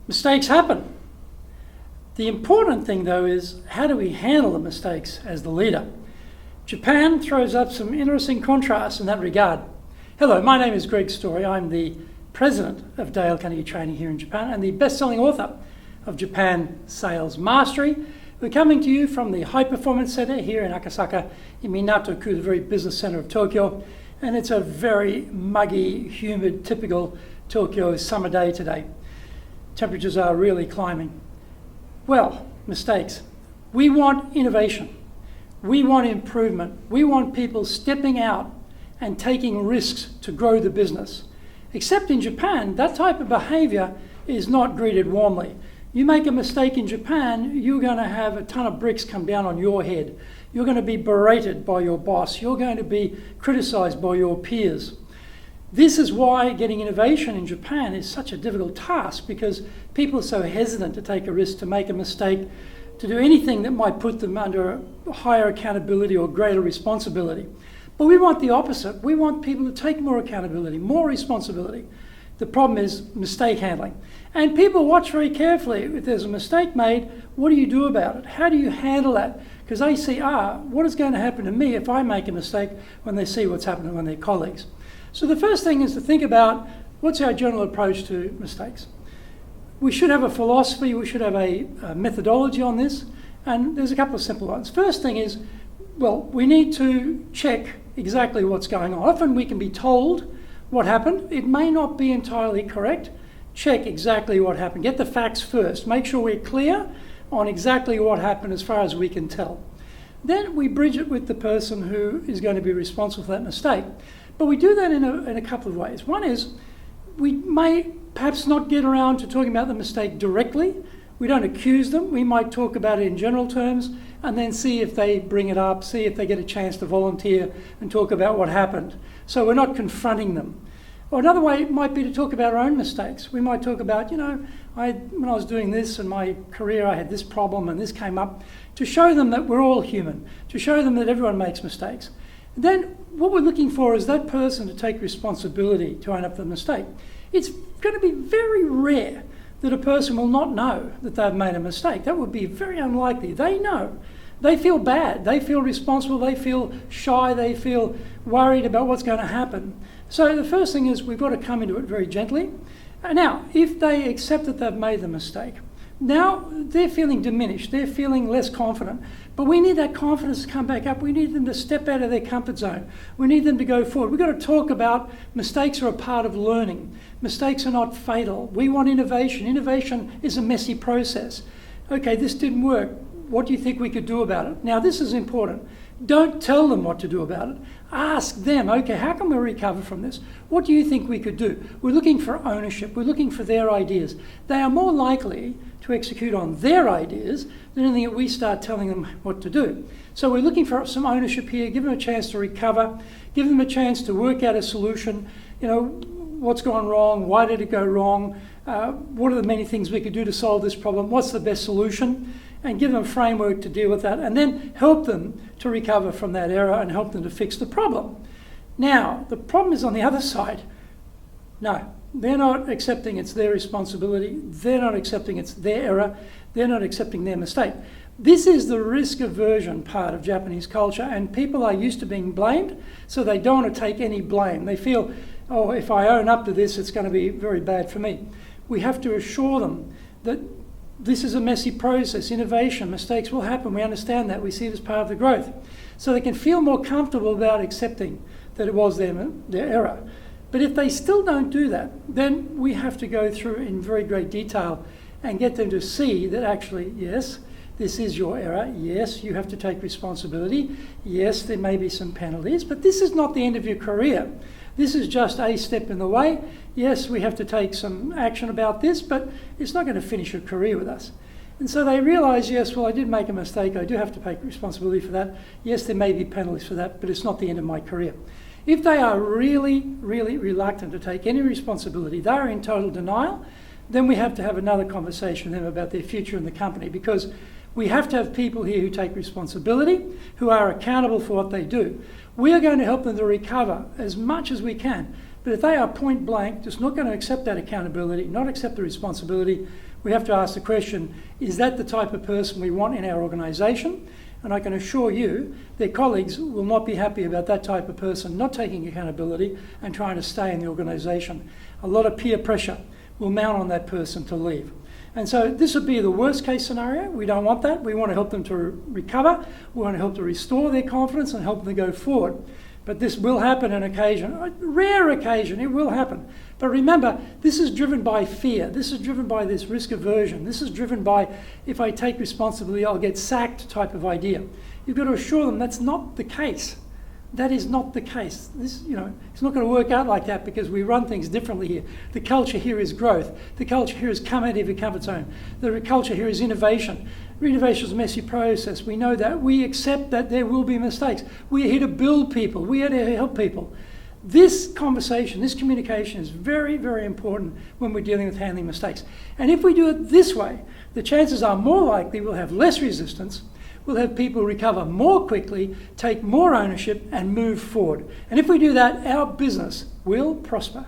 Mistakes happen. The important thing, though, is how do we handle the mistakes as the leader? Japan throws up some interesting contrasts in that regard. Hello, my name is Greg Story. I'm the president of Dale Carnegie Training here in Japan and the best-selling author of Japan Sales Mastery. We're coming to you from the High Performance Center here in Akasaka, in Minato-ku, the very business center of Tokyo. And it's a very muggy, humid, typical Tokyo summer day today. Temperatures are really climbing. Well, mistakes. We want innovation. We want improvement. We want people stepping out and taking risks to grow the business. Except in Japan, that type of behavior is not greeted warmly. You make a mistake in Japan, you're going to have a ton of bricks come down on your head. You're going to be berated by your boss. You're going to be criticized by your peers. This is why getting innovation in Japan is such a difficult task, because people are so hesitant to take a risk, to make a mistake, to do anything that might put them under higher accountability or greater responsibility. But we want the opposite. We want people to take more accountability, more responsibility. The problem is mistake handling. And people watch very carefully. If there's a mistake made, what do you do about it? How do you handle that? Because they see, what is going to happen to me if I make a mistake, when they see what's happening with their colleagues? So the first thing is to think about what's our general approach to mistakes. We should have a philosophy, we should have a methodology on this, and there's a couple of simple ones. First thing is, well, we need to check exactly what's going on. Often we can be told what happened. It may not be entirely correct. Check exactly what happened. Get the facts first. Make sure we're clear on exactly what happened as far as we can tell. Then we bridge it with the person who is going to be responsible for that mistake. But we do that in a couple of ways. One is, we may perhaps not get around to talking about the mistake directly. We don't accuse them. We might talk about it in general terms and then see if they bring it up, see if they get a chance to volunteer and talk about what happened. So we're not confronting them. Or another way might be to talk about our own mistakes. We might talk about, when I was doing this in my career, I had this problem and this came up, to show them that we're all human, to show them that everyone makes mistakes. Then what we're looking for is that person to take responsibility to own up the mistake. It's going to be very rare that a person will not know that they've made a mistake. That would be very unlikely. They know. They feel bad. They feel responsible. They feel shy. They feel worried about what's going to happen. So the first thing is we've got to come into it very gently. Now, if they accept that they've made the mistake, now they're feeling diminished. They're feeling less confident. But we need that confidence to come back up. We need them to step out of their comfort zone. We need them to go forward. We've got to talk about mistakes are a part of learning. Mistakes are not fatal. We want innovation. Innovation is a messy process. Okay, this didn't work. What do you think we could do about it? Now, this is important. Don't tell them what to do about it. Ask them, okay, how can we recover from this? What do you think we could do? We're looking for ownership. We're looking for their ideas. They are more likely to execute on their ideas than anything that we start telling them what to do. So we're looking for some ownership here, give them a chance to recover, give them a chance to work out a solution. What's gone wrong? Why did it go wrong? What are the many things we could do to solve this problem? What's the best solution? And give them a framework to deal with that, and then help them to recover from that error and help them to fix the problem. Now, the problem is on the other side. No, they're not accepting it's their responsibility. They're not accepting it's their error. They're not accepting their mistake. This is the risk aversion part of Japanese culture, and people are used to being blamed, so they don't want to take any blame. They feel, if I own up to this, it's going to be very bad for me. We have to assure them that this is a messy process. Innovation, mistakes will happen. We understand that. We see it as part of the growth. So they can feel more comfortable about accepting that it was their error. But if they still don't do that, then we have to go through in very great detail and get them to see that actually, yes, this is your error. Yes, you have to take responsibility. Yes, there may be some penalties, but this is not the end of your career. This is just a step in the way. Yes, we have to take some action about this, but it's not going to finish your career with us. And so they realise, yes, well, I did make a mistake. I do have to take responsibility for that. Yes, there may be penalties for that, but it's not the end of my career. If they are really, really reluctant to take any responsibility, they are in total denial, then we have to have another conversation with them about their future in the company, because we have to have people here who take responsibility, who are accountable for what they do. We are going to help them to recover as much as we can. But if they are point blank, just not going to accept that accountability, not accept the responsibility, we have to ask the question, is that the type of person we want in our organisation? And I can assure you, their colleagues will not be happy about that type of person not taking accountability and trying to stay in the organisation. A lot of peer pressure will mount on that person to leave. And so this would be the worst case scenario. We don't want that. We want to help them to recover. We want to help to restore their confidence and help them to go forward. But this will happen on occasion, a rare occasion, it will happen. But remember, this is driven by fear. This is driven by this risk aversion. This is driven by, if I take responsibility, I'll get sacked type of idea. You've got to assure them that's not the case. That is not the case. This, it's not going to work out like that because we run things differently here. The culture here is growth. The culture here is come out of your comfort zone. The culture here is innovation. Innovation is a messy process. We know that. We accept that there will be mistakes. We are here to build people. We are here to help people. This conversation, this communication is very, very important when we're dealing with handling mistakes. And if we do it this way, the chances are more likely we'll have less resistance, we'll have people recover more quickly, take more ownership, and move forward. And if we do that, our business will prosper.